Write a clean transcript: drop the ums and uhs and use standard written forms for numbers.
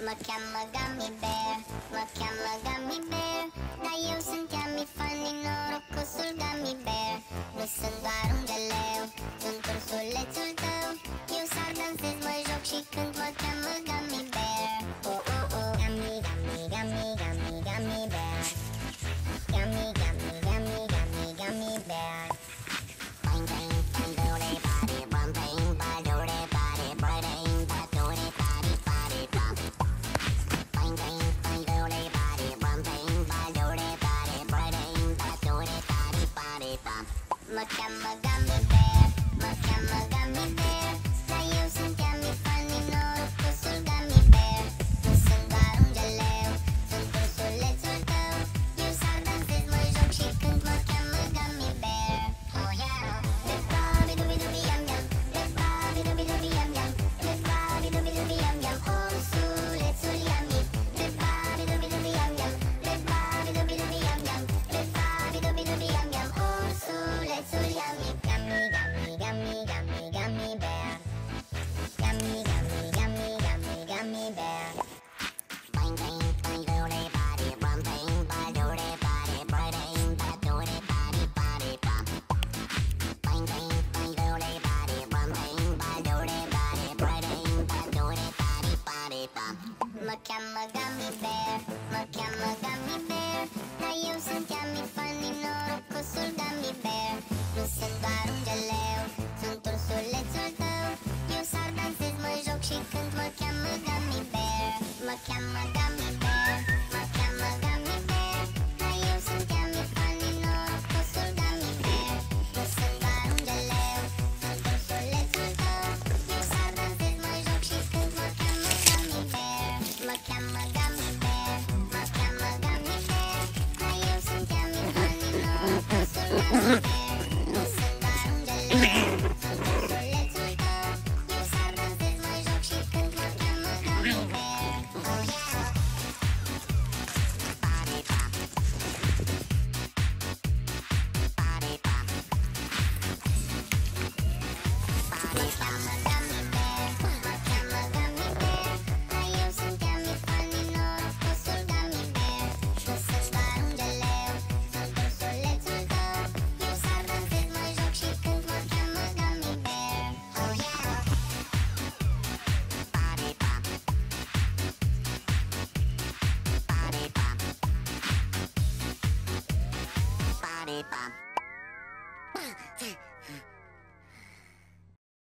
Mă cheamă Gummy Bear, mă cheamă Gummy Bear, dar eu sunt Yummy Funny, norocosul Gummy Bear. Nu sunt doar un geleu, sunt ursulețul tău. Eu sar, dansez, mă joc și cânt, mă cheamă Gummy Bear. Oh, oh, oh. Gummy, Gummy, Gummy, Gummy, Gummy Bear. Gummy, Gummy, Gummy, Gummy, Gummy Bear. Bang, bang, bang, doody, body, bum, bang, bang, doody, body, bang, bang, doody, body, body, bum. Bang, bang, bang, doody, body, bum, bang, bang, doody, body, bang, bang, doody, body, body, bum. Mă cheamă Gummy Bear, mă cheamă Gummy Bear, dar eu sunt Yummy Funny, norocosul Gummy Bear. Nu sunt doar un geleu, sunt ursulețul tău. Eu sar, dansez, mă joc și cânt, mă cheamă Gummy Bear. Oh yeah! Be-ba-be-dooby-dooby yum yum, be-ba-be-dooby-dooby yum yum, be-ba-be-dooby-dooby yum yum, ursulețul Yummy. Be-ba-be-dooby-dooby yum yum, be-ba-be-dooby-dooby yum yum, be-ba-be-dooby-dooby yum yum, ursulețul Yummy. Gummy, gummy, gummy, gummy, gummy bear. Gummy, gummy, gummy, gummy, gummy bear. Bang, bang, bang, doody, body, bum, bang, bang, doody, body, bang, bang, doody, body, body, bum. Bang, bang, bang, doody, body, bum, bang, bang, doody, body, bang, bang, doody, body, body, bum. Mă cheamă Gummy Bear, mă cheamă Gummy Bear, dar eu sunt Yummy Funny, norocosul Gummy Bear. Nu sunt doar un geleu, sunt ursulețul tău. Eu sar, dansez, mă joc și cânt, mă cheamă Gummy Bear. Mă cheamă Gummy Bear, mă cheamă Gummy Bear, dar eu sunt Yummy Funny, norocosul Gummy Bear. Nu sunt doar un geleu, sunt ursulețul tău. Eu sar, dansez, mă joc și cânt, mă cheamă Gummy Bear. Mă cheamă Gummy Bear, mă cheamă Gummy Bear, dar eu sunt Yummy Funny, norocosul Gummy Bear.